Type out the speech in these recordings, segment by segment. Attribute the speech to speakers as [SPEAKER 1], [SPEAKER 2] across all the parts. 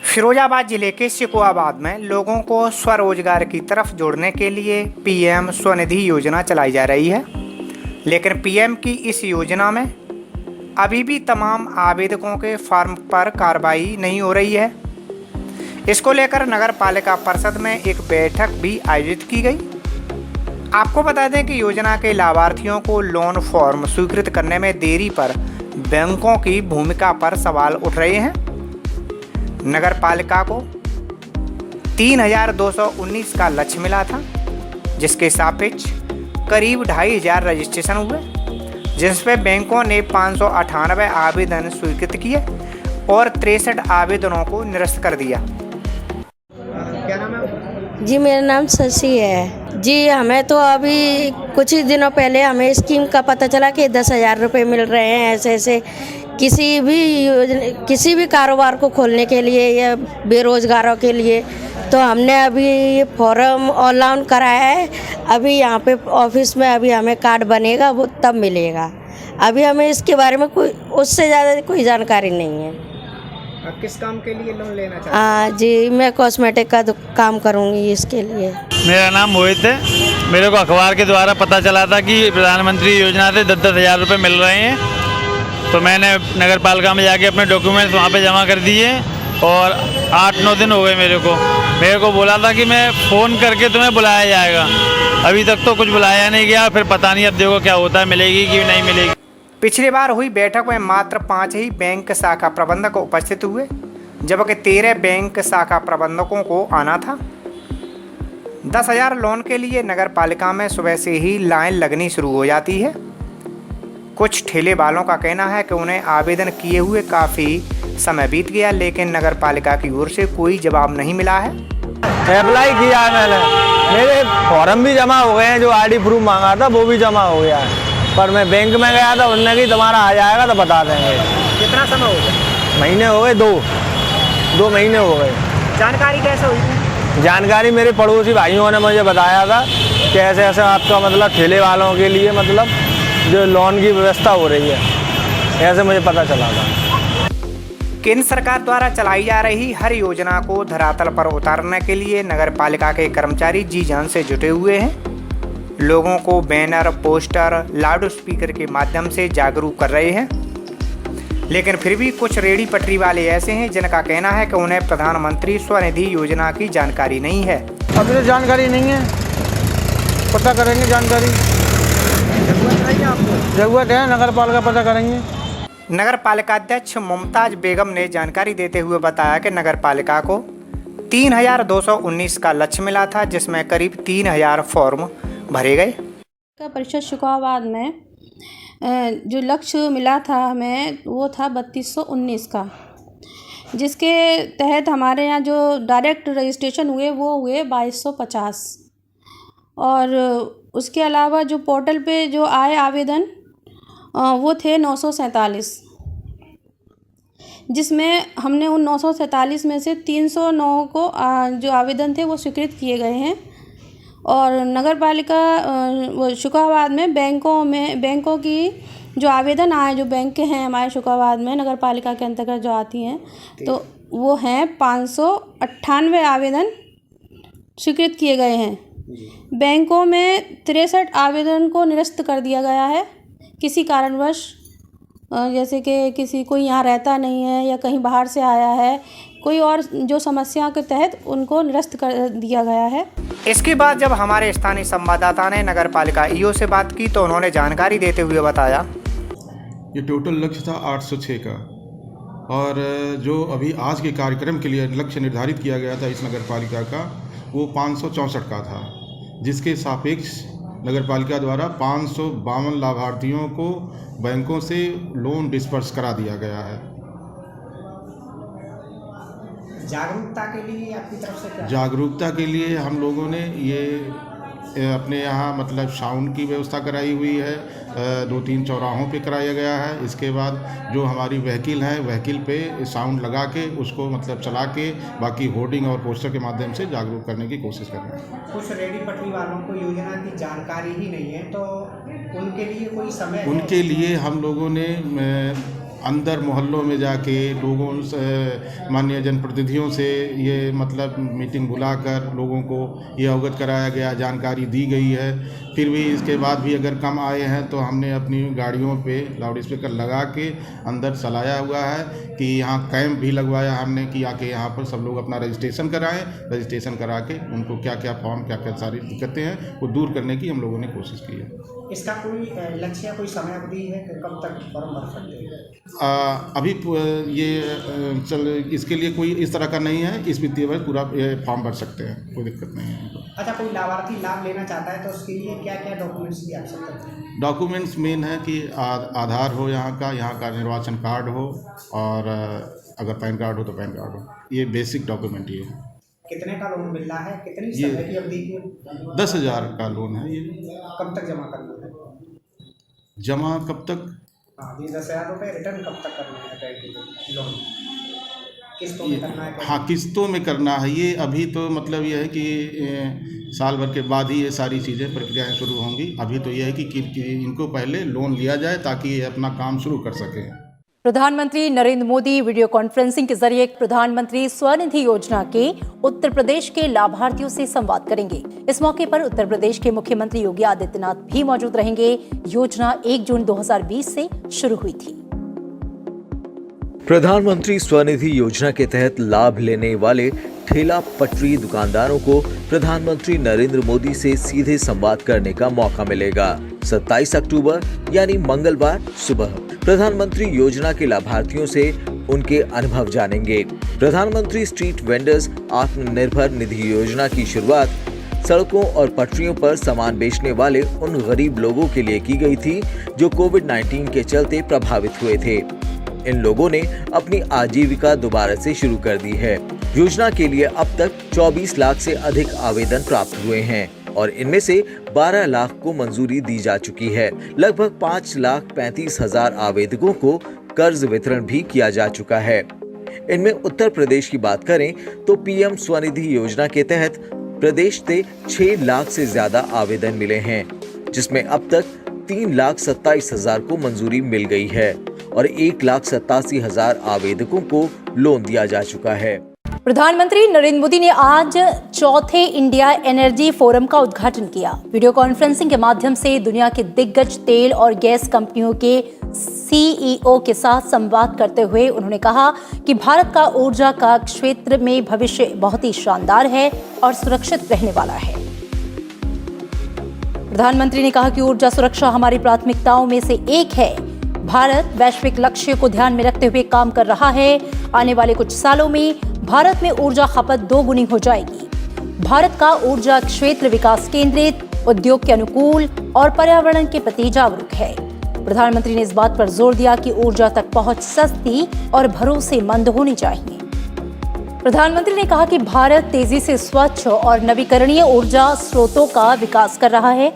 [SPEAKER 1] फिरोजाबाद जिले के सिकोआबाद में लोगों को स्वरोजगार की तरफ जोड़ने के लिए पीएम स्वनिधि योजना चलाई जा रही है, लेकिन पीएम की इस योजना में अभी भी तमाम आवेदकों के फॉर्म पर कार्रवाई नहीं हो रही है। इसको लेकर नगर पालिका परिषद में एक बैठक भी आयोजित की गई। आपको बता दें कि योजना के लाभार्थियों को लोन फॉर्म स्वीकृत करने में देरी पर बैंकों की भूमिका पर सवाल उठ रहे हैं। नगर पालिका को 3,219 का लक्ष्य मिला था, जिसके सापेक्ष करीब 2,500 रजिस्ट्रेशन हुए, जिसमें बैंकों ने 598 आवेदन स्वीकृत किए और 63 आवेदनों को निरस्त कर दिया। क्या नाम है?
[SPEAKER 2] जी, मेरा नाम शशि है। जी, हमें तो अभी कुछ ही दिनों पहले हमें स्कीम का पता चला कि 10,000 रुपये मिल रहे हैं ऐसे किसी भी कारोबार को खोलने के लिए या बेरोजगारों के लिए। तो हमने अभी ये फॉर्म ऑनलाइन कराया है। अभी यहाँ पे ऑफिस में अभी हमें कार्ड बनेगा, वो तब मिलेगा। अभी हमें इसके बारे में कोई उससे ज़्यादा कोई जानकारी नहीं है।
[SPEAKER 1] किस काम के लिए लोन लेना चाहते हैं?
[SPEAKER 2] जी, मैं कॉस्मेटिक का काम करूँगी इसके लिए।
[SPEAKER 3] मेरा नाम मोहित है। मेरे को अखबार के द्वारा पता चला था कि प्रधानमंत्री योजना से 10,000 रुपये मिल रहे हैं, तो मैंने नगर पालिका में जाके अपने डॉक्यूमेंट्स वहाँ पे जमा कर दिए और 8-9 दिन हो गए। मेरे को बोला था कि मैं फ़ोन करके तुम्हें बुलाया जाएगा। अभी तक तो कुछ बुलाया नहीं गया। फिर पता नहीं अब देखो क्या होता है, मिलेगी कि नहीं मिलेगी।
[SPEAKER 1] पिछली बार हुई बैठक में मात्र 5 ही बैंक शाखा प्रबंधक उपस्थित हुए, जबकि 13 बैंक शाखा प्रबंधकों को आना था। 10,000 लोन के लिए नगर पालिका में सुबह से ही लाइन लगनी शुरू हो जाती है। कुछ ठेले वालों का कहना है कि उन्हें आवेदन किए हुए काफ़ी समय बीत गया, लेकिन नगर पालिका की ओर से कोई जवाब नहीं मिला है।
[SPEAKER 4] अप्लाई किया है मैंने, मेरे फॉर्म भी जमा हो गए हैं। जो आईडी प्रूफ मांगा था वो भी जमा हो गया है, पर मैं बैंक में गया था, उन्होंने कि तुम्हारा आ जाएगा तो बता देंगे।
[SPEAKER 1] कितना समय हो गया?
[SPEAKER 4] महीने हो गए, दो महीने हो गए।
[SPEAKER 1] जानकारी कैसे हुई?
[SPEAKER 4] जानकारी मेरे पड़ोसी भाइयों ने मुझे बताया था कि ऐसे ऐसे आपका मतलब ठेले वालों के लिए मतलब जो लोन की व्यवस्था हो रही है, ऐसे मुझे पता चला था।
[SPEAKER 1] केंद्र सरकार द्वारा चलाई जा रही हर योजना को धरातल पर उतारने के लिए नगर पालिका के कर्मचारी जी जान से जुटे हुए हैं। लोगों को बैनर, पोस्टर, लाउड स्पीकर के माध्यम से जागरूक कर रहे हैं, लेकिन फिर भी कुछ रेहड़ी पटरी वाले ऐसे हैं जिनका कहना है कि उन्हें प्रधानमंत्री स्वनिधि योजना की जानकारी नहीं है।
[SPEAKER 4] अभी तो जानकारी नहीं है, पता करेंगे जानकारी। जरूरत है, नगर पालिका पता करेंगे।
[SPEAKER 1] नगर पालिका अध्यक्ष मुमताज बेगम ने जानकारी देते हुए बताया कि नगर पालिका को 3,219 का लक्ष्य मिला था, जिसमें करीब 3,000 फॉर्म भरे गए।
[SPEAKER 5] परिषद सिकोआबाद में जो लक्ष्य मिला था हमें वो था 3,219 का, जिसके तहत हमारे यहाँ जो डायरेक्ट रजिस्ट्रेशन हुए वो हुए 2,250, और उसके अलावा जो पोर्टल पे जो आए आवेदन वो थे 947, जिसमें हमने उन 947 में से 309 को जो आवेदन थे वो स्वीकृत किए गए हैं। और नगर पालिका सिकोआबाद में बैंकों की जो आवेदन आए, जो बैंक हैं हमारे सिकोआबाद में नगर पालिका के अंतर्गत जो आती हैं, तो वो हैं 598 आवेदन स्वीकृत किए गए हैं। बैंकों में 63 आवेदन को निरस्त कर दिया गया है किसी कारणवश, जैसे कि कोई यहाँ रहता नहीं है या कहीं बाहर से आया है, कोई और जो समस्या के तहत उनको निरस्त कर दिया गया है।
[SPEAKER 1] इसके बाद जब हमारे स्थानीय संवाददाता ने नगर पालिका ईओ से बात की तो उन्होंने जानकारी देते हुए बताया,
[SPEAKER 6] ये टोटल लक्ष्य था 806 का, और जो अभी आज के कार्यक्रम के लिए लक्ष्य निर्धारित किया गया था इस नगर पालिका का वो 564 का था, जिसके सापेक्ष नगर पालिका द्वारा 552 लाभार्थियों को बैंकों से लोन डिस्पर्स करा दिया गया है।
[SPEAKER 1] जागरूकता के लिए आपकी तरफ से क्या?
[SPEAKER 6] जागरूकता के लिए हम लोगों ने ये अपने यहाँ मतलब साउंड की व्यवस्था कराई हुई है, 2-3 चौराहों पे कराया गया है। इसके बाद जो हमारी व्हीकल है, व्हीकल पे साउंड लगा के उसको मतलब चला के बाकी होर्डिंग और पोस्टर के माध्यम से जागरूक करने की कोशिश कर रहे हैं।
[SPEAKER 1] कुछ रेहड़ी पटरी वालों को योजना की जानकारी ही नहीं है, तो उनके लिए कोई समय
[SPEAKER 6] उनके लिए हम लोगों ने अंदर मोहल्लों में जाके लोगों से, माननीय जनप्रतिनिधियों से ये मतलब मीटिंग बुलाकर लोगों को ये अवगत कराया गया, जानकारी दी गई है। फिर भी इसके बाद भी अगर कम आए हैं तो हमने अपनी गाड़ियों पे लाउड स्पीकर लगा के अंदर चलाया हुआ है कि यहाँ कैंप भी लगवाया हमने कि आके यहाँ पर सब लोग अपना रजिस्ट्रेशन कराएं। रजिस्ट्रेशन करा के उनको क्या क्या फॉर्म, क्या क्या सारी दिक्कतें हैं वो दूर करने की हम लोगों ने कोशिश की है।
[SPEAKER 1] इसका कोई लक्ष्य या कोई समय अवधि है कि कब तक फॉर्म भर सकते हैं?
[SPEAKER 6] अभी इसके लिए कोई इस तरह का नहीं है। इस वित्तीय वर्ष पूरा फॉर्म भर सकते हैं, कोई दिक्कत नहीं है।
[SPEAKER 1] अच्छा, कोई लाभार्थी लाभ लेना चाहता है तो उसके लिए क्या क्या डॉक्यूमेंट्स की आवश्यकता है?
[SPEAKER 6] डॉक्यूमेंट्स मेन है कि आधार हो, यहाँ का निर्वाचन कार्ड हो, और अगर पैन कार्ड हो तो पैन कार्ड हो। ये बेसिक डॉक्यूमेंट ये है।
[SPEAKER 1] कितने का लोन मिल रहा है, कितनी समय की अवधि की?
[SPEAKER 6] 10,000 का लोन है ये।
[SPEAKER 1] कब तक जमा करना है?
[SPEAKER 6] जमा कब तक?
[SPEAKER 1] हाँ, ये 10,000 रुपये रिटर्न कब तक करना है बैंक को? लोन किस्तों में करना है?
[SPEAKER 6] हाँ, किस्तों में करना है। ये अभी तो मतलब ये है कि साल भर के बाद ही ये सारी चीज़ें प्रक्रियाएं शुरू होंगी। अभी तो ये है कि इनको पहले लोन लिया जाए ताकि ये अपना काम शुरू कर सकें।
[SPEAKER 7] प्रधानमंत्री नरेंद्र मोदी वीडियो कॉन्फ्रेंसिंग के जरिए प्रधानमंत्री स्वनिधि योजना के उत्तर प्रदेश के लाभार्थियों से संवाद करेंगे। इस मौके पर उत्तर प्रदेश के मुख्यमंत्री योगी आदित्यनाथ भी मौजूद रहेंगे। योजना 1 जून 2020 से शुरू हुई थी।
[SPEAKER 8] प्रधानमंत्री स्वनिधि योजना के तहत लाभ लेने वाले ठेला पटरी दुकानदारों को प्रधानमंत्री नरेंद्र मोदी से सीधे संवाद करने का मौका मिलेगा। 27 अक्टूबर यानी मंगलवार सुबह प्रधानमंत्री योजना के लाभार्थियों से उनके अनुभव जानेंगे। प्रधानमंत्री स्ट्रीट वेंडर्स आत्मनिर्भर निधि योजना की शुरुआत सड़कों और पटरियों पर सामान बेचने वाले उन गरीब लोगों के लिए की गई थी जो कोविड-19 के चलते प्रभावित हुए थे। इन लोगों ने अपनी आजीविका दोबारा से शुरू कर दी है। योजना के लिए अब तक 24 लाख से अधिक आवेदन प्राप्त हुए हैं और इनमें से 12 लाख को मंजूरी दी जा चुकी है। लगभग 5,35,000 आवेदकों को कर्ज वितरण भी किया जा चुका है। इनमें उत्तर प्रदेश की बात करें तो पीएम स्वनिधि योजना के तहत प्रदेश से 6 लाख से ज्यादा आवेदन मिले हैं, जिसमें अब तक 3,27,000 को मंजूरी मिल गई है और 1,87,000 आवेदकों को लोन दिया जा चुका है।
[SPEAKER 7] प्रधानमंत्री नरेंद्र मोदी ने आज चौथे इंडिया एनर्जी फोरम का उद्घाटन किया। वीडियो कॉन्फ्रेंसिंग के माध्यम से दुनिया के दिग्गज तेल और गैस कंपनियों के सीईओ के साथ संवाद करते हुए उन्होंने कहा कि भारत का ऊर्जा का क्षेत्र में भविष्य बहुत ही शानदार है और सुरक्षित रहने वाला है। प्रधानमंत्री ने कहा कि ऊर्जा सुरक्षा हमारी प्राथमिकताओं में से एक है। भारत वैश्विक लक्ष्य को ध्यान में रखते हुए काम कर रहा है। आने वाले कुछ सालों में भारत में ऊर्जा खपत 2 गुनी हो जाएगी। भारत का ऊर्जा क्षेत्र विकास केंद्रित, उद्योग के अनुकूल और पर्यावरण के प्रति जागरूक है। प्रधानमंत्री ने इस बात पर जोर दिया कि ऊर्जा तक पहुंच सस्ती और भरोसेमंद होनी चाहिए। प्रधानमंत्री ने कहा कि भारत तेजी से स्वच्छ और नवीकरणीय ऊर्जा स्रोतों का विकास कर रहा है।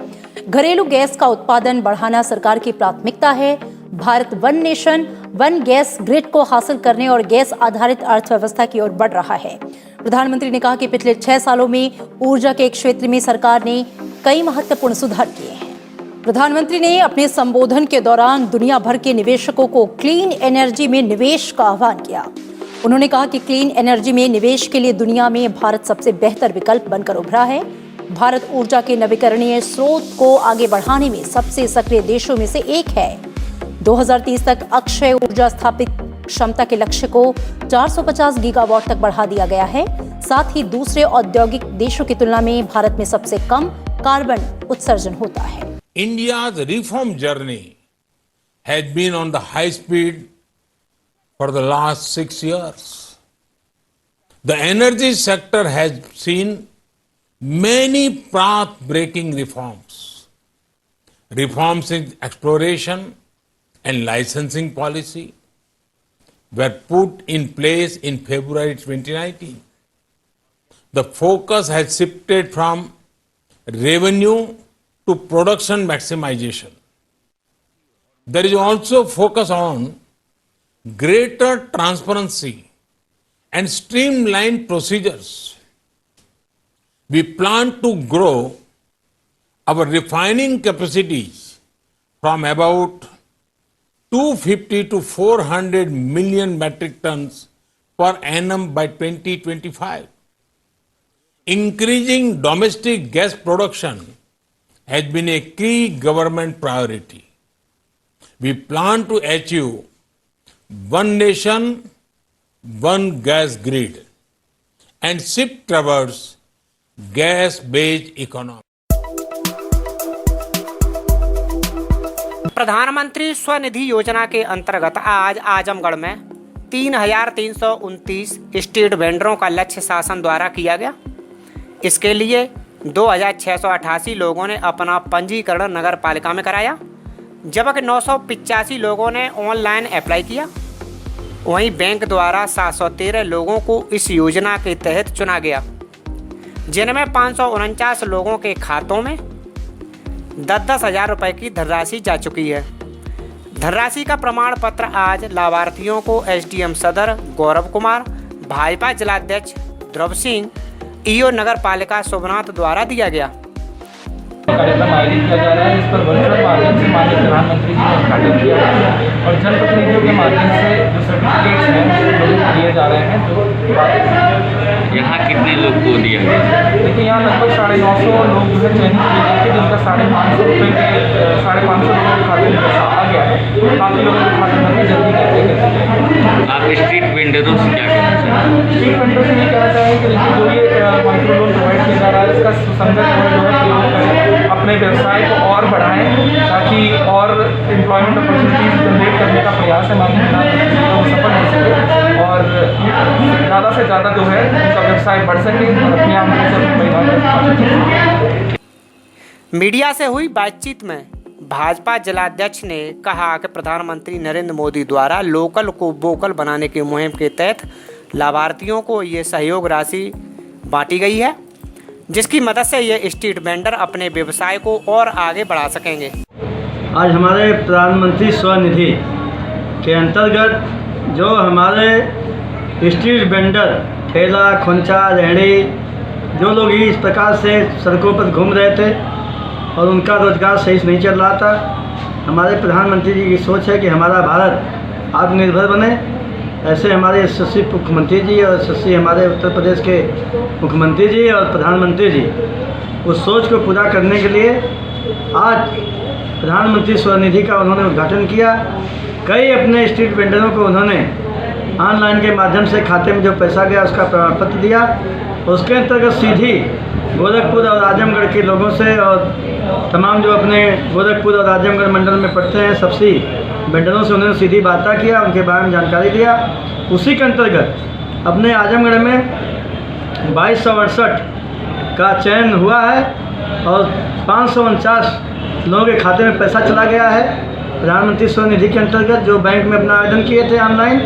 [SPEAKER 7] घरेलू गैस का उत्पादन बढ़ाना सरकार की प्राथमिकता है। Bharat one nation one gas grid को हासिल करने और गैस आधारित अर्थव्यवस्था की ओर बढ़ रहा है। प्रधानमंत्री ने कहा कि पिछले 6 सालों में ऊर्जा के क्षेत्र में सरकार ने कई महत्वपूर्ण सुधार किए हैं। प्रधानमंत्री ने अपने संबोधन के दौरान दुनिया भर के निवेशकों को क्लीन एनर्जी में निवेश का आह्वान किया। उन्होंने कहा कि क्लीन एनर्जी में निवेश के लिए दुनिया में भारत सबसे बेहतर विकल्प बनकर उभरा है। भारत ऊर्जा के नवीकरणीय स्रोत को आगे बढ़ाने में सबसे सक्रिय देशों में से एक है। 2030 तक अक्षय ऊर्जा स्थापित क्षमता के लक्ष्य को 450 गीगावाट तक बढ़ा दिया गया है। साथ ही दूसरे औद्योगिक देशों की तुलना में भारत में सबसे कम कार्बन उत्सर्जन होता है।
[SPEAKER 9] India's reform journey has been on the high speed for the last 6 years. The energy sector has seen many path-breaking reforms. Reforms in exploration and licensing policy were put in place in February 2019. The focus has shifted from revenue to production maximization. There is also focus on greater transparency and streamlined procedures. We plan to grow our refining capacities from about 250 to 400 million metric tons per annum by 2025. Increasing domestic gas production has been a key government priority. We plan to achieve one nation, one gas grid and shift towards gas-based economy.
[SPEAKER 1] प्रधानमंत्री स्वनिधि योजना के अंतर्गत आज आजमगढ़ में 3,329 street वेंडरों का लक्ष्य शासन द्वारा किया गया। इसके लिए 2,688 लोगों ने अपना पंजीकरण नगर पालिका में कराया, जबकि 985 लोगों ने ऑनलाइन अप्लाई किया। वहीं बैंक द्वारा 713 लोगों को इस योजना के तहत चुना गया, जिनमें 549 लोगों के खातों में 10-10 हज़ार रुपये की धनराशि जा चुकी है। धनराशि का प्रमाण पत्र आज लाभार्थियों को एसडीएम सदर गौरव कुमार, भाजपा जिलाध्यक्ष ध्रुव सिंह, ईओ नगर पालिका शुभनाथ द्वारा दिया गया।
[SPEAKER 10] कार्यक्रम आयोजित किया जा रहा है, इस पर वर्चुअल माध्यम से माननीय प्रधानमंत्री जी ने उद्घाटन किया है और जनप्रतिनिधियों के माध्यम से जो सर्टिफिकेट्स हैं लोगों को दिए जा रहे हैं। जो
[SPEAKER 11] यहाँ कितने लोग को दिया गया?
[SPEAKER 10] देखिए, यहाँ लगभग 950 लोग जो है चयनित किए गए थे, जिनका 550 रुपये के 550 लोगों के खाते में पैसा आ गया है। काफ़ी लोगों के खाते में जल्दी करते
[SPEAKER 11] आप स्ट्रीट वेंडरों से क्या कहना चाहेंगे?
[SPEAKER 10] स्ट्रीट वेंडरों से ये कहना चाहेंगे कि देखिए, जो ये माइक्रो लोन प्रोवाइड किया जा रहा है, इसका सुसंगत जो है प्रयोग करें, अपने व्यवसाय को और बढ़ाएं, ताकि और एम्प्लॉयमेंट अपॉर्चुनिटीज जनरेट करने का प्रयास है माननीय प्रधानमंत्री को सफल हो सके और ज़्यादा से ज़्यादा जो है उनका व्यवसाय बढ़ सके और अपनी आमदनी से अपने परिवार को।
[SPEAKER 1] मीडिया से हुई बातचीत में भाजपा जिलाध्यक्ष ने कहा कि प्रधानमंत्री नरेंद्र मोदी द्वारा लोकल को वोकल बनाने की मुहिम के तहत लाभार्थियों को ये सहयोग राशि बांटी गई है, जिसकी मदद से ये स्ट्रीट वेंडर अपने व्यवसाय को और आगे बढ़ा सकेंगे।
[SPEAKER 12] आज हमारे प्रधानमंत्री स्वनिधि के अंतर्गत जो हमारे स्ट्रीट वेंडर, ठेला, खोंचा, रेहड़ी, जो लोग इस प्रकार से सड़कों पर घूम रहे थे और उनका रोजगार सही से नहीं चल रहा था, हमारे प्रधानमंत्री जी की सोच है कि हमारा भारत आत्मनिर्भर बने। ऐसे हमारे यशस्वी मुख्यमंत्री जी और यशस्वी हमारे उत्तर प्रदेश के मुख्यमंत्री जी और प्रधानमंत्री जी उस सोच को पूरा करने के लिए आज प्रधानमंत्री स्वनिधि का उन्होंने उद्घाटन किया। कई अपने स्ट्रीट वेंडरों को उन्होंने ऑनलाइन के माध्यम से खाते में जो पैसा गया उसका प्रमाण पत्र दिया। उसके अंतर्गत सीधी गोरखपुर और आजमगढ़ के लोगों से और तमाम जो अपने गोरखपुर और आजमगढ़ मंडल में पड़ते हैं सबसे वेंडरों से उन्होंने सीधी वार्ता किया, उनके बारे में जानकारी दिया। उसी के अंतर्गत अपने आजमगढ़ में 2268 का चयन हुआ है और 549 लोगों के खाते में पैसा चला गया है प्रधानमंत्री स्वनिधि के अंतर्गत, जो बैंक में अपना आवेदन किए थे ऑनलाइन,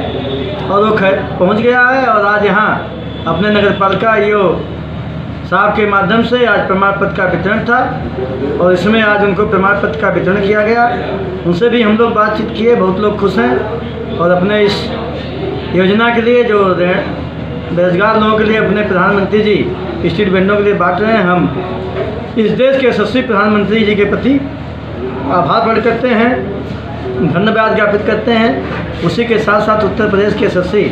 [SPEAKER 12] और वो पहुंच गया है। और आज यहाँ अपने नगर पालिका ईओ साहब के माध्यम से आज प्रमाण पत्र का वितरण था और इसमें आज उनको प्रमाण पत्र का वितरण किया गया। उनसे भी हम लोग बातचीत किए, बहुत लोग खुश हैं और अपने इस योजना के लिए जो बेरोजगार लोगों के लिए अपने प्रधानमंत्री जी स्ट्रीट वेंडरों के लिए बांट रहे हैं। हम इस देश के यशस्वी प्रधानमंत्री जी के प्रति आभार प्रकट करते हैं, धन्यवाद ज्ञापित करते हैं। उसी के साथ साथ उत्तर प्रदेश के यशस्वी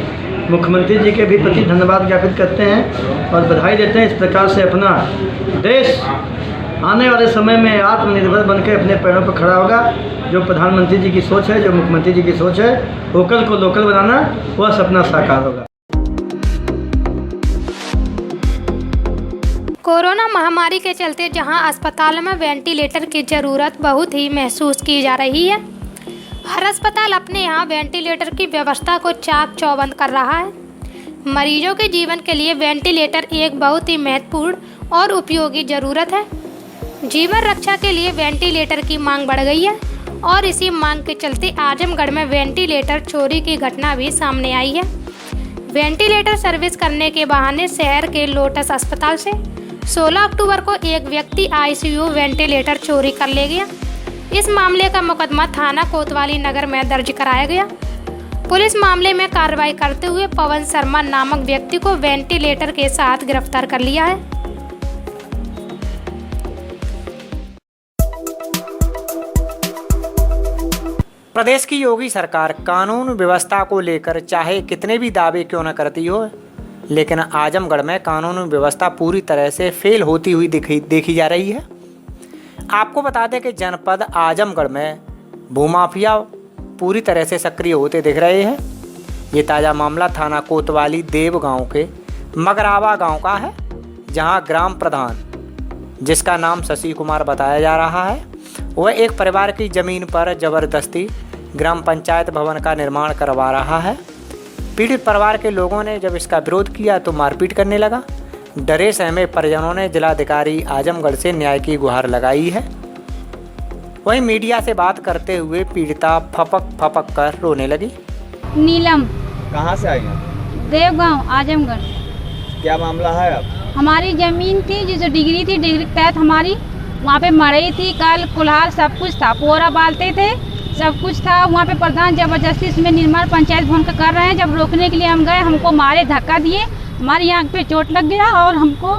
[SPEAKER 12] मुख्यमंत्री जी के भी प्रति धन्यवाद ज्ञापित करते हैं और बधाई देते हैं। इस प्रकार से अपना देश आने वाले समय में आत्मनिर्भर बनकर अपने पैरों पर खड़ा होगा। जो प्रधानमंत्री जी की सोच है, जो मुख्यमंत्री जी की सोच है, वोकल को लोकल बनाना, वह सपना साकार होगा।
[SPEAKER 13] कोरोना महामारी के चलते जहां अस्पतालों में वेंटिलेटर की ज़रूरत बहुत ही महसूस की जा रही है, हर अस्पताल अपने यहाँ वेंटिलेटर की व्यवस्था को चाक चौबंद कर रहा है। मरीजों के जीवन के लिए वेंटिलेटर एक बहुत ही महत्वपूर्ण और उपयोगी ज़रूरत है। जीवन रक्षा के लिए वेंटिलेटर की मांग बढ़ गई है और इसी मांग के चलते आजमगढ़ में वेंटिलेटर चोरी की घटना भी सामने आई है। वेंटिलेटर सर्विस करने के बहाने शहर के लोटस अस्पताल से 16 अक्टूबर को एक व्यक्ति आईसीयू वेंटिलेटर चोरी कर ले गया। इस मामले का मुकदमा थाना कोतवाली नगर में दर्ज कराया गया। पुलिस मामले में कार्रवाई करते हुए पवन शर्मा नामक व्यक्ति को वेंटिलेटर के साथ गिरफ्तार कर लिया है।
[SPEAKER 1] प्रदेश की योगी सरकार कानून व्यवस्था को लेकर चाहे कितने भी दावे क्यों न करती हो, लेकिन आजमगढ़ में कानून व्यवस्था पूरी तरह से फेल होती हुई देखी जा रही है। आपको बता दें कि जनपद आजमगढ़ में भूमाफिया पूरी तरह से सक्रिय होते दिख रहे हैं। ये ताज़ा मामला थाना कोतवाली देव गांव के मगरावा गांव का है, जहां ग्राम प्रधान, जिसका नाम शशि कुमार बताया जा रहा है, वह एक परिवार की ज़मीन पर ज़बरदस्ती ग्राम पंचायत भवन का निर्माण करवा रहा है। पीड़ित परिवार के लोगों ने जब इसका विरोध किया तो मारपीट करने लगा। डरे सहमे परिजनों ने जिलाधिकारी आजमगढ़ से न्याय की गुहार लगाई है। वहीं मीडिया से बात करते हुए पीड़िता फपक कर रोने लगी।
[SPEAKER 14] नीलम,
[SPEAKER 4] कहाँ से आई हैं?
[SPEAKER 14] देवगांव, आजमगढ़।
[SPEAKER 4] क्या मामला है अब?
[SPEAKER 14] हमारी जमीन थी, जो डिग्री थी, डिग्री के तहत हमारी वहाँ पे मड़ई थी, कल कुल्हार सब कुछ था, पोरा बालते थे, सब कुछ था वहाँ पे। प्रधान जबरदस्ती इसमें निर्माण पंचायत भवन का कर रहे हैं। जब रोकने के लिए हम गए, हमको मारे, धक्का दिए, हमारी आँख पे चोट लग गया और हमको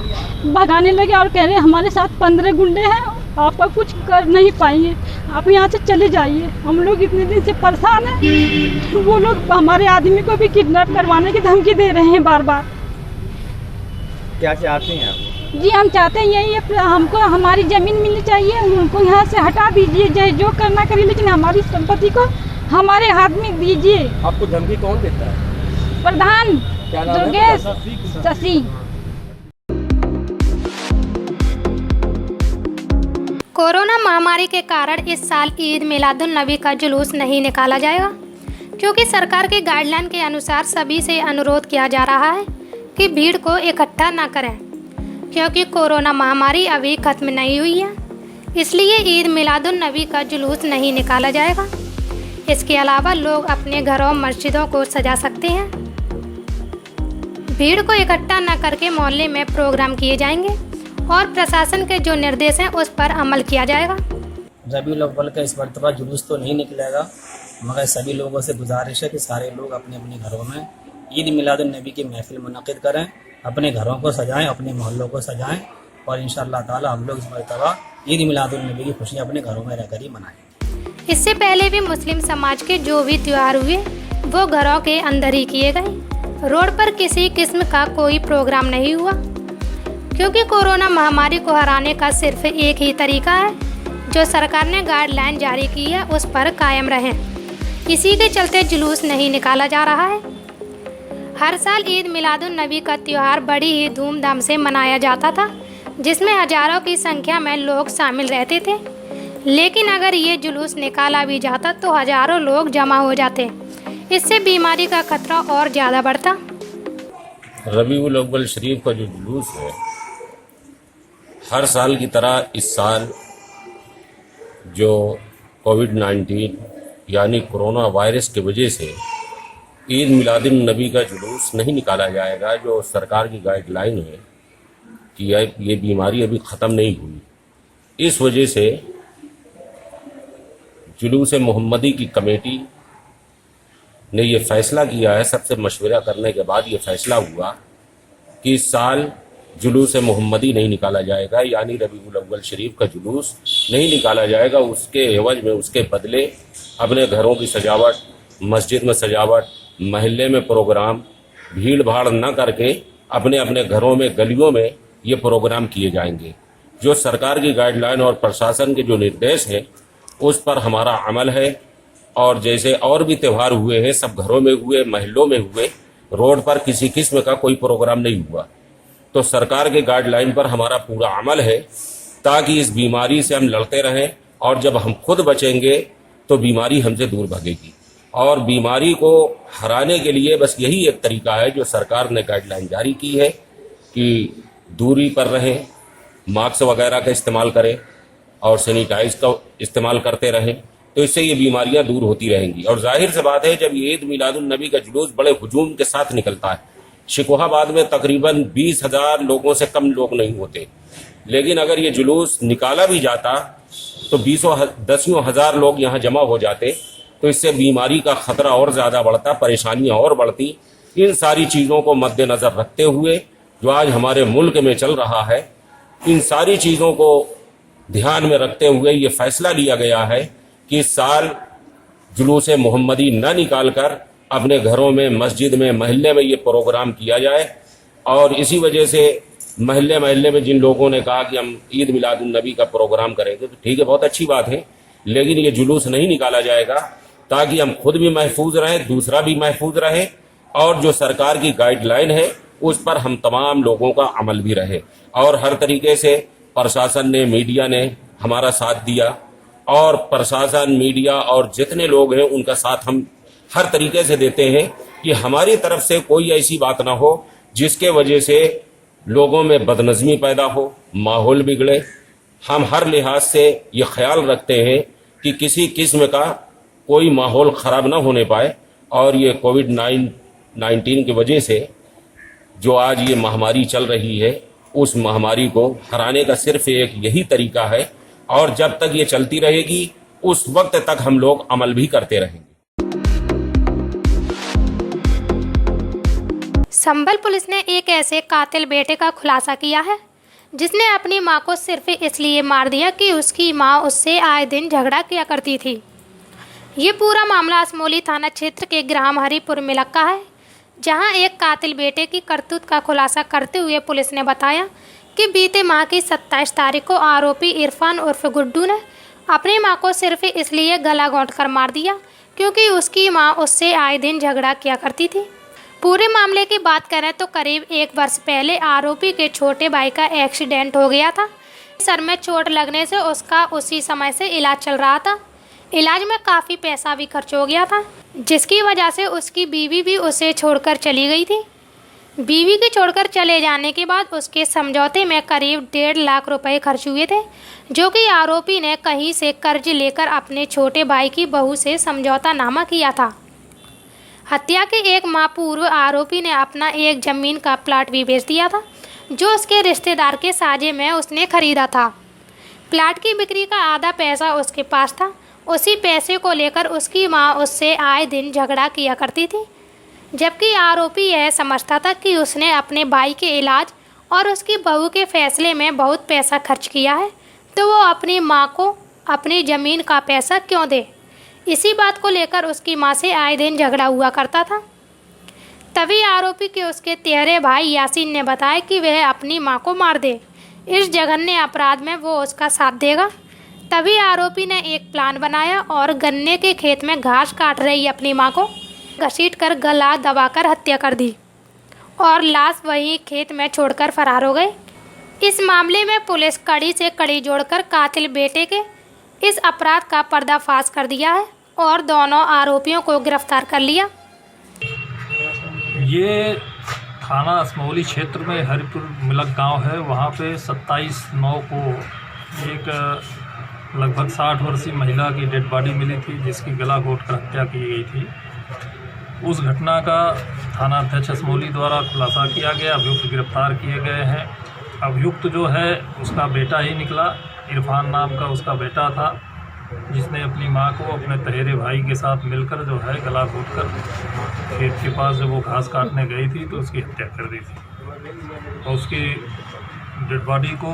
[SPEAKER 14] भगाने लगे और कह रहे हमारे साथ 15 गुंडे हैं, आपका कुछ कर नहीं पाएंगे, आप यहाँ से चले जाइए। हम लोग इतने दिन से परेशान हैं। वो लोग हमारे आदमी को भी किडनैप करवाने की धमकी दे रहे हैं बार बार।
[SPEAKER 4] क्या चाहते हैं आप?
[SPEAKER 14] जी हम चाहते हैं यही है, हमको हमारी ज़मीन मिलनी चाहिए, उनको यहाँ से हटा दीजिए, चाहे जो करना करिए, लेकिन हमारी संपत्ति को हमारे हाथ में दीजिए।
[SPEAKER 4] आपको धमकी कौन देता है?
[SPEAKER 14] प्रधान दुर्गेश शशि।
[SPEAKER 13] कोरोना महामारी के कारण इस साल ईद मिलादुन नबी का जुलूस नहीं निकाला जाएगा, क्योंकि सरकार के गाइडलाइन के अनुसार सभी से अनुरोध किया जा रहा है कि भीड़ को इकट्ठा न करें, क्योंकि कोरोना महामारी अभी खत्म नहीं हुई है। इसलिए ईद मिलादुन नबी का जुलूस नहीं निकाला जाएगा। इसके अलावा लोग अपने घरों मस्जिदों को सजा सकते हैं। भीड़ को इकट्ठा न करके मोहल्ले में प्रोग्राम किए जाएंगे और प्रशासन के जो निर्देश हैं उस पर अमल किया जाएगा।
[SPEAKER 15] रबीउल अव्वल का इस मरतबा जुलूस तो नहीं निकलेगा, मगर सभी लोगों से गुजारिश है कि सारे लोग अपने अपने घरों में ईद मिलादुन नबी की महफिल मुनक़िद करें, अपने घरों को सजाएं, अपने मोहल्लों को सजाएं और इंशाअल्लाह ताला हम लोग इस मरतबा ईद मिलादुन नबी की खुशी अपने घरों में रहकर ही मनाएं।
[SPEAKER 13] इससे पहले भी मुस्लिम समाज के जो भी त्यौहार हुए वो घरों के अंदर ही किए गए। रोड पर किसी किस्म का कोई प्रोग्राम नहीं हुआ, क्योंकि कोरोना महामारी को हराने का सिर्फ एक ही तरीका है, जो सरकार ने गाइडलाइन जारी की है उस पर कायम रहें। इसी के चलते जुलूस नहीं निकाला जा रहा है। हर साल ईद मिलादुन नबी का त्यौहार बड़ी ही धूमधाम से मनाया जाता था, जिसमें हजारों की संख्या में लोग शामिल रहते थे। लेकिन अगर ये जुलूस निकाला भी जाता तो हजारों लोग जमा हो जाते, इससे बीमारी का खतरा और ज़्यादा बढ़ता।
[SPEAKER 16] रबीउल अव्वल शरीफ का जो जुलूस है, हर साल की तरह इस साल जो कोविड-19 यानी कोरोना वायरस की वजह से ईद मिलादुन नबी का जुलूस नहीं निकाला जाएगा। जो सरकार की गाइडलाइन है कि ये बीमारी अभी ख़त्म नहीं हुई, इस वजह से जुलूस मोहम्मदी की कमेटी ने ये फ़ैसला किया है, सबसे मशवरा करने के बाद ये फ़ैसला हुआ कि इस साल जुलूस मोहम्मदी नहीं निकाला जाएगा, यानी रबीउल अव्वल शरीफ का जुलूस नहीं निकाला जाएगा। उसके एवज में, उसके बदले अपने घरों की सजावट, मस्जिद में सजावट, महल्ले में प्रोग्राम, भीड़ भाड़ न करके अपने अपने घरों में, गलियों में ये प्रोग्राम किए जाएंगे। जो सरकार की गाइडलाइन और प्रशासन के जो निर्देश हैं उस पर हमारा अमल है। और जैसे और भी त्यौहार हुए हैं, सब घरों में हुए, महल्लों में हुए, रोड पर किसी किस्म का कोई प्रोग्राम नहीं हुआ। तो सरकार के गाइडलाइन पर हमारा पूरा अमल है, ताकि इस बीमारी से हम लड़ते रहें और जब हम खुद बचेंगे तो बीमारी हमसे दूर भागेगी। और बीमारी को हराने के लिए बस यही एक तरीका है जो सरकार ने गाइडलाइन जारी की है कि दूरी पर रहें, मास्क वगैरह का इस्तेमाल करें और सैनिटाइज का इस्तेमाल करते रहें, तो इससे ये बीमारियां दूर होती रहेंगी। और जाहिर सी बात है, जब ईद मिलादुन नबी का जुलूस बड़े हुजूम के साथ निकलता है, शिकोहाबाद में तकरीबन 20,000 लोगों से कम लोग नहीं होते, लेकिन अगर ये जुलूस निकाला भी जाता तो 10 हज़ार लोग यहाँ जमा हो जाते, तो इससे बीमारी का खतरा और ज़्यादा बढ़ता, परेशानियाँ और बढ़ती। इन सारी चीज़ों को मद्देनज़र रखते हुए जो आज हमारे मुल्क में चल रहा है, इन सारी चीज़ों को ध्यान में रखते हुए ये फैसला लिया गया है कि इस साल जुलूस मोहम्मदी न निकाल कर अपने घरों में, मस्जिद में, महल्ले में ये प्रोग्राम किया जाए। और इसी वजह से महल्ले महल्ले में जिन लोगों ने कहा कि हम ईद मिलादुन्नबी का प्रोग्राम करेंगे, तो ठीक है, बहुत अच्छी बात है, लेकिन ये जुलूस नहीं निकाला जाएगा ताकि हम खुद भी महफूज रहें, दूसरा भी महफूज रहे, और जो सरकार की गाइडलाइन है उस पर हम तमाम लोगों का अमल भी रहे। और हर तरीके से प्रशासन ने, मीडिया ने हमारा साथ दिया, और प्रशासन, मीडिया और जितने लोग हैं उनका साथ हम हर तरीके से देते हैं कि हमारी तरफ से कोई ऐसी बात ना हो जिसके वजह से लोगों में बदनज़मी पैदा हो, माहौल बिगड़े। हम हर लिहाज से ये ख्याल रखते हैं कि किसी किस्म का कोई माहौल ख़राब ना होने पाए, और ये कोविड-19 की वजह से जो आज ये महामारी चल रही है, उस महामारी को हराने का सिर्फ एक यही तरीका है, और जब तक ये चलती रहेगी उस वक्त तक हम लोग अमल भी करते रहेंगे।
[SPEAKER 13] संभल पुलिस ने एक ऐसे कातिल बेटे का खुलासा किया है जिसने अपनी मां को सिर्फ इसलिए मार दिया कि उसकी मां उससे आए दिन झगड़ा किया करती थी। ये पूरा मामला असमोली थाना क्षेत्र के ग्राम हरिपुर मिलक्का है, जहां एक कातिल बेटे की करतूत का खुलासा करते हुए पुलिस ने बताया कि बीते माह की 27 तारीख को आरोपी इरफान उर्फ गुड्डू ने अपनी मां को सिर्फ इसलिए गला घोंट कर मार दिया क्योंकि उसकी मां उससे आए दिन झगड़ा किया करती थी। पूरे मामले की बात करें तो करीब 1 वर्ष पहले आरोपी के छोटे भाई का एक्सीडेंट हो गया था। सर में चोट लगने से उसका उसी समय से इलाज चल रहा था। इलाज में काफ़ी पैसा भी खर्च हो गया था, जिसकी वजह से उसकी बीवी भी उसे छोड़कर चली गई थी। बीवी के छोड़कर चले जाने के बाद उसके समझौते में करीब 1.5 लाख रुपए खर्च हुए थे, जो कि आरोपी ने कहीं से कर्ज लेकर अपने छोटे भाई की बहू से समझौता नामा किया था। हत्या के 1 माह पूर्व आरोपी ने अपना एक ज़मीन का प्लाट भी बेच दिया था, जो उसके रिश्तेदार के साझे में उसने खरीदा था। प्लाट की बिक्री का आधा पैसा उसके पास था। उसी पैसे को लेकर उसकी मां उससे आए दिन झगड़ा किया करती थी, जबकि आरोपी यह समझता था कि उसने अपने भाई के इलाज और उसकी बहू के फैसले में बहुत पैसा खर्च किया है, तो वो अपनी मां को अपनी ज़मीन का पैसा क्यों दे। इसी बात को लेकर उसकी मां से आए दिन झगड़ा हुआ करता था। तभी आरोपी के उसके तेहरे भाई यासीन ने बताया कि वह अपनी मां को मार दे, इस जघन्य अपराध में वो उसका साथ देगा। तभी आरोपी ने एक प्लान बनाया और गन्ने के खेत में घास काट रही अपनी मां को घसीटकर गला दबाकर हत्या कर दी और लाश वहीं खेत में छोड़कर फरार हो गए। इस मामले में पुलिस कड़ी से कड़ी जोड़कर कातिल बेटे के इस अपराध का पर्दाफाश कर दिया है और दोनों आरोपियों को गिरफ्तार कर लिया।
[SPEAKER 17] ये थाना असमोली क्षेत्र में हरिपुर मिलक गांव है। वहाँ पे 27/9 को एक लगभग 60 वर्षीय महिला की डेड बॉडी मिली थी, जिसकी गला घोंटकर हत्या की गई थी। उस घटना का थाना अध्यक्ष असमोली द्वारा खुलासा किया गया। अभियुक्त गिरफ्तार किए गए हैं। अभियुक्त जो है उसका बेटा ही निकला, इरफान नाम का उसका बेटा था, जिसने अपनी मां को अपने तहेरे भाई के साथ मिलकर जो है गला घोंटकर खेत के पास जब वो घास काटने गई थी तो उसकी हत्या कर दी थी और उसकी डेड बॉडी को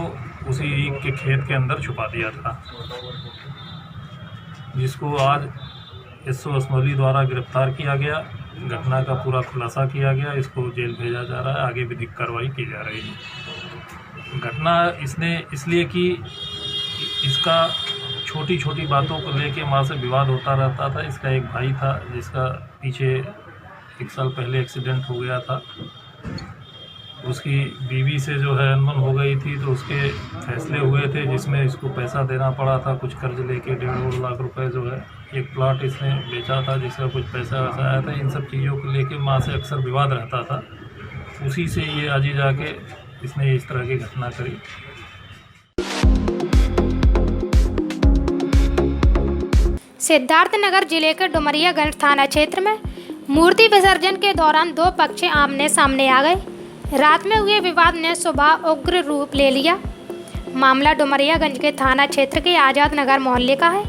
[SPEAKER 17] उसी ईख के खेत के अंदर छुपा दिया था, जिसको आज एसओ असमोली द्वारा गिरफ्तार किया गया। घटना का पूरा खुलासा किया गया। इसको जेल भेजा जा रहा है। आगे विधिक कार्रवाई की जा रही है। घटना इसने इसलिए कि इसका छोटी छोटी बातों को लेके माँ से विवाद होता रहता था। इसका एक भाई था जिसका पीछे 1 साल पहले एक्सीडेंट हो गया था। उसकी बीवी से जो है अनबन हो गई थी, तो उसके फैसले हुए थे जिसमें इसको पैसा देना पड़ा था, कुछ कर्ज लेके 1.5 लाख रुपए जो है। एक प्लाट इसने बेचा था जिसका कुछ पैसा वैसा आया था। इन सब चीज़ों को लेके माँ से अक्सर विवाद रहता था। उसी से ये आज ही जाके इसने इस तरह की घटना करी।
[SPEAKER 13] सिद्धार्थनगर जिले के डुमरियागंज थाना क्षेत्र में मूर्ति विसर्जन के दौरान 2 पक्ष आमने सामने आ गए। रात में हुए विवाद ने सुबह उग्र रूप ले लिया। मामला डुमरियागंज के थाना क्षेत्र के आज़ाद नगर मोहल्ले का है।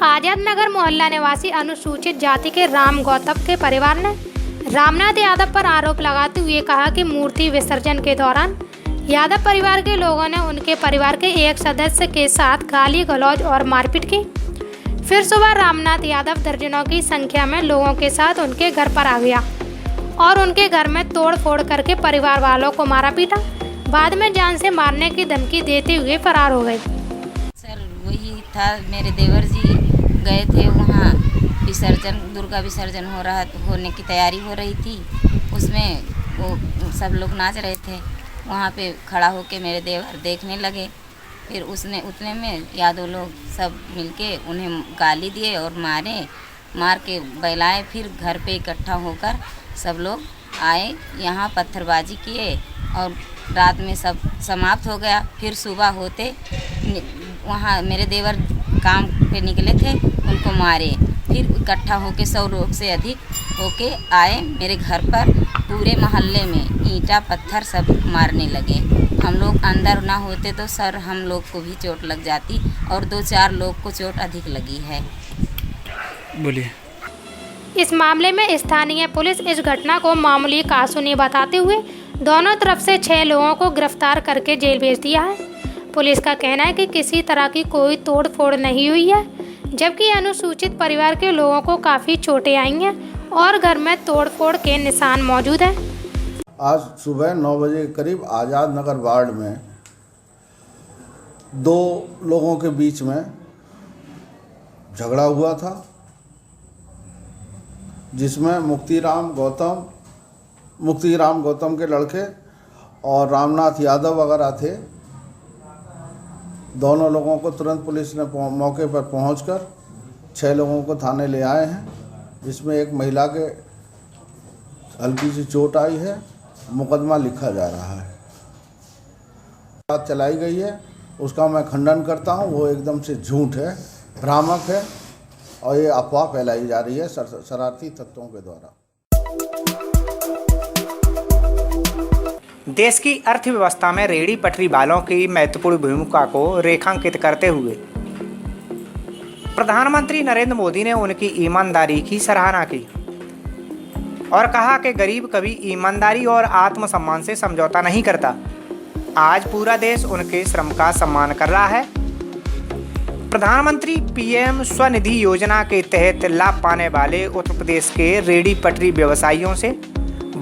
[SPEAKER 13] आज़ाद नगर मोहल्ला निवासी अनुसूचित जाति के राम गौतम के परिवार ने रामनाथ यादव पर आरोप लगाते हुए कहा कि मूर्ति विसर्जन के दौरान यादव परिवार के लोगों ने उनके परिवार के एक सदस्य के साथ गाली गलौज और मारपीट की। फिर सुबह रामनाथ यादव दर्जनों की संख्या में लोगों के साथ उनके घर पर आ गया और उनके घर में तोड़ फोड़ करके परिवार वालों को मारा पीटा। बाद में जान से मारने की धमकी देते हुए फरार हो गए।
[SPEAKER 18] सर वही था, मेरे देवर जी गए थे वहाँ विसर्जन, दुर्गा विसर्जन होने की तैयारी हो रही थी, उसमें वो सब लोग नाच रहे थे। वहाँ पे खड़ा होके मेरे देवर देखने लगे, फिर उतने में यादव लोग सब मिलके उन्हें गाली दिए और मार के बहलाए। फिर घर पे इकट्ठा होकर सब लोग आए, यहाँ पत्थरबाजी किए और रात में सब समाप्त हो गया। फिर सुबह होते वहाँ मेरे देवर काम पे निकले थे, उनको मारे। फिर इकट्ठा होके 100 लोग से अधिक होके आए मेरे घर पर, पूरे मोहल्ले में ईंटा पत्थर सब मारने लगे। हम लोग अंदर ना होते तो सर हम लोग को भी चोट लग जाती और 2-4 लोग को चोट अधिक लगी है।
[SPEAKER 3] बोलिए।
[SPEAKER 13] इस मामले में स्थानीय पुलिस इस घटना को मामूली कासूनी बताते हुए दोनों तरफ से 6 लोगों को गिरफ्तार करके जेल भेज दिया है। पुलिस का कहना है कि किसी तरह की कोई तोड़ फोड़ नहीं हुई है, जबकि अनुसूचित परिवार के लोगों को काफ़ी चोटें आई हैं और घर में तोड़ फोड़ के निशान मौजूद हैं।
[SPEAKER 19] आज सुबह 9 बजे के करीब आज़ाद नगर वार्ड में 2 लोगों के बीच में झगड़ा हुआ था, जिसमें मुक्तिराम गौतम के लड़के और रामनाथ यादव वगैरह थे। दोनों लोगों को तुरंत पुलिस ने मौके पर पहुंचकर 6 लोगों को थाने ले आए हैं, जिसमें एक महिला के हल्की सी चोट आई है। मुकदमा लिखा जा रहा है। बात चलाई गई है, उसका मैं खंडन करता हूं। वो एकदम से झूठ है, भ्रामक है और ये अफवाह फैलाई जा रही है शरारती तत्वों के द्वारा।
[SPEAKER 1] देश की अर्थव्यवस्था में रेहड़ी पटरी वालों की महत्वपूर्ण भूमिका को रेखांकित करते हुए प्रधानमंत्री नरेंद्र मोदी ने उनकी ईमानदारी की सराहना की और कहा कि गरीब कभी ईमानदारी और आत्मसम्मान से समझौता नहीं करता। आज पूरा देश उनके श्रम का सम्मान कर रहा है। प्रधानमंत्री पीएम स्वनिधि योजना के तहत लाभ पाने वाले उत्तर प्रदेश के रेहड़ी पटरी व्यवसायियों से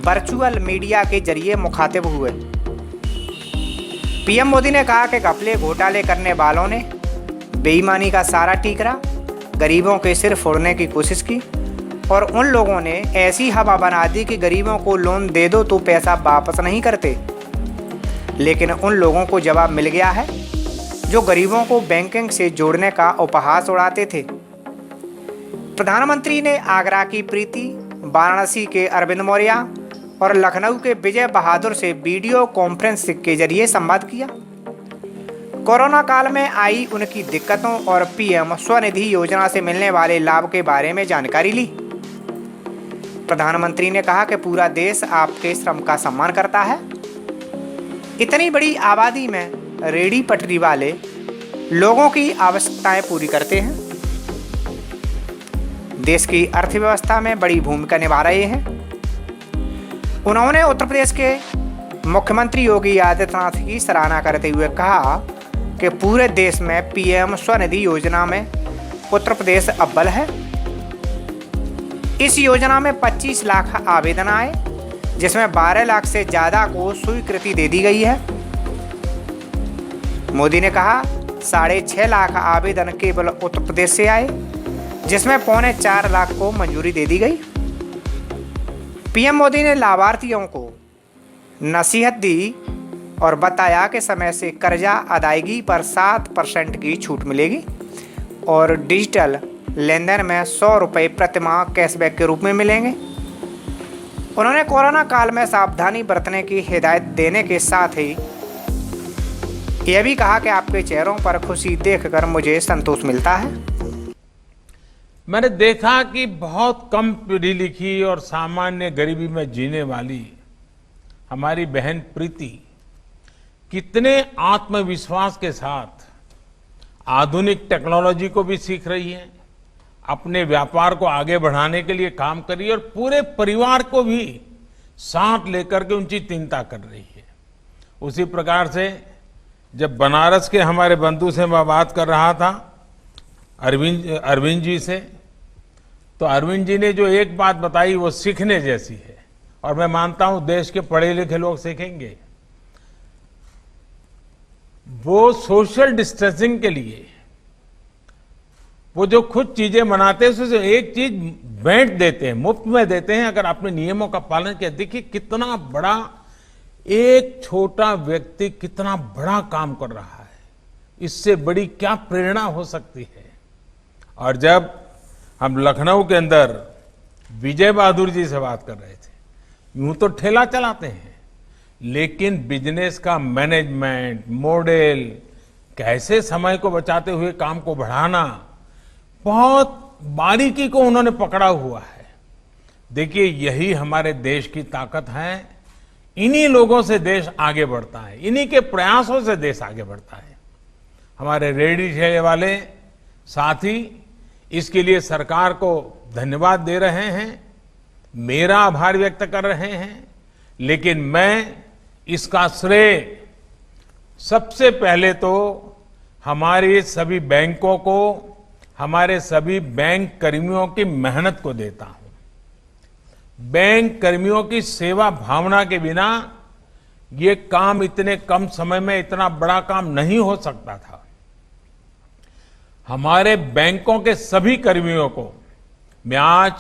[SPEAKER 1] वर्चुअल मीडिया के जरिए मुखातिब हुए। पीएम मोदी ने कहा कि घपले घोटाले करने वालों ने बेईमानी का सारा ठीकरा गरीबों के सिर फोड़ने की कोशिश की और उन लोगों ने ऐसी हवा बना दी कि गरीबों को लोन दे दो तो पैसा वापस नहीं करते। लेकिन उन लोगों को जवाब मिल गया है जो गरीबों को बैंकिंग से जोड़ने का उपहास उड़ाते थे। प्रधानमंत्री ने आगरा की प्रीति, वाराणसी के अरविंद मौर्य और लखनऊ के विजय बहादुर से वीडियो कॉन्फ्रेंस के जरिए संवाद किया। कोरोना काल में आई उनकी दिक्कतों और पीएम स्वनिधि योजना से मिलने वाले लाभ के बारे में जानकारी ली। प्रधानमंत्री ने कहा कि पूरा देश आपके श्रम का सम्मान करता है। इतनी बड़ी आबादी में रेहड़ी पटरी वाले लोगों की आवश्यकताएं पूरी करते हैं, देश की अर्थव्यवस्था में बड़ी भूमिका निभा रहे हैं। उन्होंने उत्तर प्रदेश के मुख्यमंत्री योगी आदित्यनाथ की सराहना करते हुए कहा कि पूरे देश में पीएम स्वनिधि योजना में उत्तर प्रदेश अव्वल है। इस योजना में 25 लाख आवेदन आए, जिसमें 12 लाख से ज़्यादा को स्वीकृति दे दी गई है। मोदी ने कहा 6.5 लाख आवेदन केवल उत्तर प्रदेश से आए, जिसमें 3.25 लाख को मंजूरी दे दी गई। पीएम मोदी ने लाभार्थियों को नसीहत दी और बताया कि समय से कर्जा अदायगी पर 7% की छूट मिलेगी और डिजिटल लेन देन में 100 रुपये प्रति माह कैशबैक के रूप में मिलेंगे। उन्होंने कोरोना काल में सावधानी बरतने की हिदायत देने के साथ ही यह भी कहा कि आपके चेहरों पर खुशी देखकर मुझे संतोष मिलता है।
[SPEAKER 9] मैंने देखा कि बहुत कम पढ़ी लिखी और सामान्य गरीबी में जीने वाली हमारी बहन प्रीति कितने आत्मविश्वास के साथ आधुनिक टेक्नोलॉजी को भी सीख रही है, अपने व्यापार को आगे बढ़ाने के लिए काम कर रही है और पूरे परिवार को भी साथ लेकर के उनकी चिंता कर रही है। उसी प्रकार से जब बनारस के हमारे बंधु से मैं बात कर रहा था, अरविंद जी से, तो अरविंद जी ने जो एक बात बताई वो सीखने जैसी है, और मैं मानता हूं देश के पढ़े लिखे लोग सीखेंगे। वो सोशल डिस्टेंसिंग के लिए वो जो खुद चीजें बनाते हैं उससे एक चीज भेंट देते हैं, मुफ्त में देते हैं, अगर आपने नियमों का पालन किया। देखिए कितना बड़ा एक छोटा व्यक्ति कितना बड़ा काम कर रहा है, इससे बड़ी क्या प्रेरणा हो सकती है। और जब हम लखनऊ के अंदर विजय बहादुर जी से बात कर रहे थे, यूं तो ठेला चलाते हैं लेकिन बिजनेस का मैनेजमेंट मॉडल, कैसे समय को बचाते हुए काम को बढ़ाना, बहुत बारीकी को उन्होंने पकड़ा हुआ है। देखिए यही हमारे देश की ताकत है, इन्हीं लोगों से देश आगे बढ़ता है, इन्हीं के प्रयासों से देश आगे बढ़ता है। हमारे रेहड़ी ठेले वाले साथी इसके लिए सरकार को धन्यवाद दे रहे हैं, मेरा आभार व्यक्त कर रहे हैं, लेकिन मैं इसका श्रेय सबसे पहले तो हमारे सभी बैंकों को, हमारे सभी बैंक कर्मियों की मेहनत को देता हूं। बैंक कर्मियों की सेवा भावना के बिना ये काम इतने कम समय में इतना बड़ा काम नहीं हो सकता था। हमारे बैंकों के सभी कर्मियों को मैं आज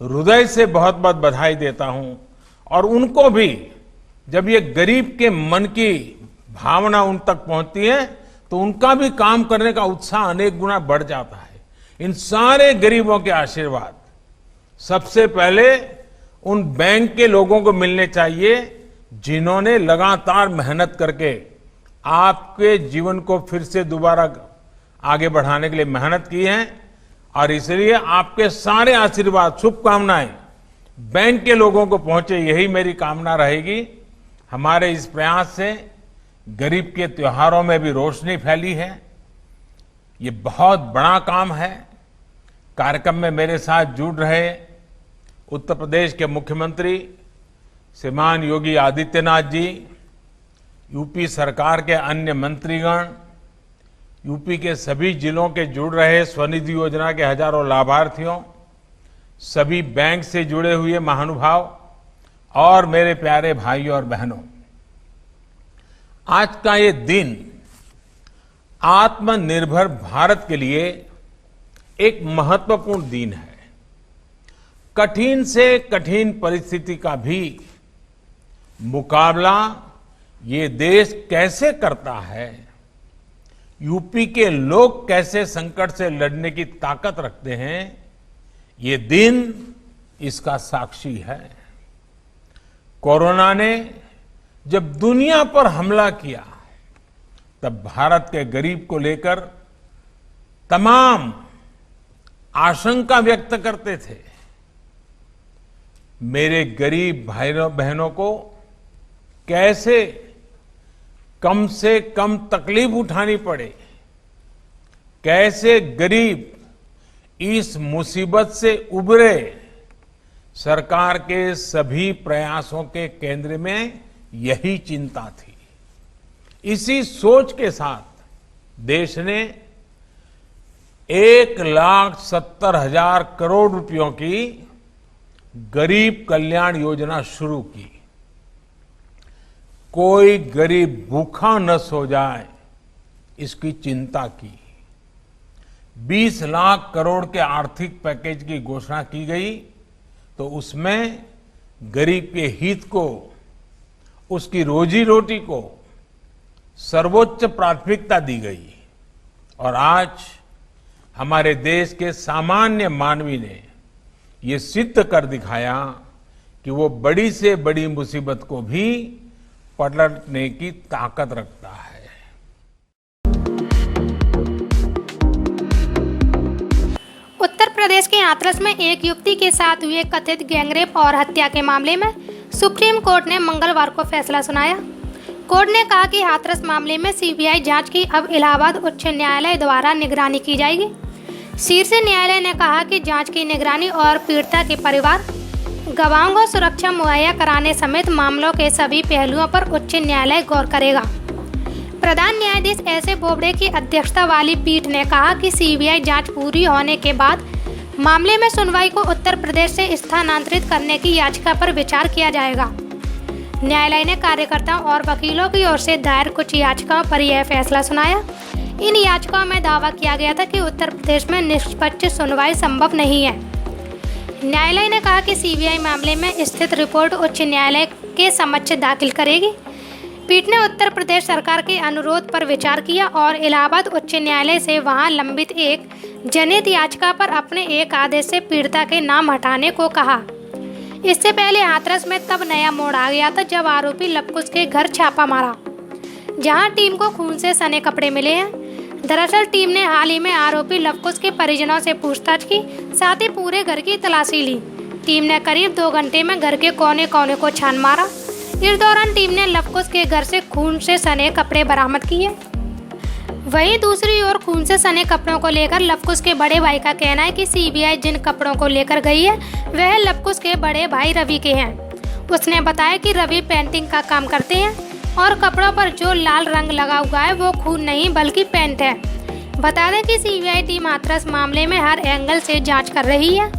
[SPEAKER 9] हृदय से बहुत बहुत बधाई देता हूं, और उनको भी जब ये गरीब के मन की भावना उन तक पहुंचती है तो उनका भी काम करने का उत्साह अनेक गुना बढ़ जाता है। इन सारे गरीबों के आशीर्वाद सबसे पहले उन बैंक के लोगों को मिलने चाहिए जिन्होंने लगातार मेहनत करके आपके जीवन को फिर से दोबारा आगे बढ़ाने के लिए मेहनत की है, और इसलिए आपके सारे आशीर्वाद शुभकामनाएं बैंक के लोगों को पहुंचे, यही मेरी कामना रहेगी। हमारे इस प्रयास से गरीब के त्योहारों में भी रोशनी फैली है, ये बहुत बड़ा काम है। कार्यक्रम में मेरे साथ जुड़ रहे उत्तर प्रदेश के मुख्यमंत्री श्रीमान योगी आदित्यनाथ जी, यूपी सरकार के अन्य मंत्रीगण, यूपी के सभी जिलों के जुड़ रहे स्वनिधि योजना के हजारों लाभार्थियों, सभी बैंक से जुड़े हुए महानुभाव और मेरे प्यारे भाइयों और बहनों, आज का ये दिन आत्मनिर्भर भारत के लिए एक महत्वपूर्ण दिन है। कठिन से कठिन परिस्थिति का भी मुकाबला ये देश कैसे करता है, यूपी के लोग कैसे संकट से लड़ने की ताकत रखते हैं, ये दिन इसका साक्षी है। कोरोना ने जब दुनिया पर हमला किया तब भारत के गरीब को लेकर तमाम आशंका व्यक्त करते थे। मेरे गरीब भाइयों बहनों को कैसे कम से कम तकलीफ उठानी पड़े, कैसे गरीब इस मुसीबत से उबरे, सरकार के सभी प्रयासों के केंद्र में यही चिंता थी। इसी सोच के साथ देश ने 1,70,000 करोड़ रुपयों की गरीब कल्याण योजना शुरू की। कोई गरीब भूखा न सो जाए, इसकी चिंता की। 20 लाख करोड़ के आर्थिक पैकेज की घोषणा की गई, तो उसमें गरीब के हित को, उसकी रोजी रोटी को सर्वोच्च प्राथमिकता दी गई। और आज हमारे देश के सामान्य मानवी ने ये सिद्ध कर दिखाया कि वो बड़ी से बड़ी मुसीबत को भी पलटने की ताकत रखता है।
[SPEAKER 13] उत्तर प्रदेश के हाथरस में एक युवती के साथ हुए कथित गैंगरेप और हत्या के मामले में सुप्रीम कोर्ट ने मंगलवार को फैसला सुनाया। कोर्ट ने कहा कि हाथरस मामले में सीबीआई जांच की अब इलाहाबाद उच्च न्यायालय द्वारा निगरानी की जाएगी। शीर्ष न्यायालय ने कहा कि जांच की निगरानी और पीड़िता के परिवार, गवाहों को सुरक्षा मुहैया कराने समेत मामलों के सभी पहलुओं पर उच्च न्यायालय गौर करेगा। प्रधान न्यायाधीश एस.ए. बोबडे की अध्यक्षता वाली पीठ ने कहा कि सीबीआई जांच पूरी होने के बाद मामले में सुनवाई को उत्तर प्रदेश से स्थानांतरित करने की याचिका पर विचार किया जाएगा। न्यायालय ने कार्यकर्ताओं और वकीलों की ओर से दायर कुछ याचिकाओं पर यह फैसला सुनाया। इन याचिकाओं में दावा किया गया था कि उत्तर प्रदेश में निष्पक्ष सुनवाई संभव नहीं है। न्यायालय ने कहा कि सीबीआई मामले में स्थित रिपोर्ट उच्च न्यायालय के समक्ष दाखिल करेगी। पीठ ने उत्तर प्रदेश सरकार के अनुरोध पर विचार किया और इलाहाबाद उच्च न्यायालय से वहां लंबित एक जनहित याचिका पर अपने एक आदेश से पीड़िता के नाम हटाने को कहा। इससे पहले हाथरस में तब नया मोड़ आ गया था जब आरोपी लवकुश के घर छापा मारा, जहां टीम को खून से सने कपड़े मिले हैं। दरअसल टीम ने हाल ही में आरोपी लवकुश के परिजनों से पूछताछ की, साथ ही पूरे घर की तलाशी ली। टीम ने करीब 2 घंटे में घर के कोने कोने को छान मारा। इस दौरान टीम ने लवकुश के घर से खून से सने कपड़े बरामद किए। वहीं दूसरी ओर खून से सने कपड़ों को लेकर लवकुश के बड़े भाई का कहना है कि सीबीआई जिन कपड़ों को लेकर गई है वह लवकुश के बड़े भाई रवि के हैं। उसने बताया कि रवि पेंटिंग का काम करते हैं और कपड़ों पर जो लाल रंग लगा हुआ है वो खून नहीं बल्कि पेंट है। बता दें कि सीबीआई टीम हाथरस मामले में हर एंगल से जांच कर रही है।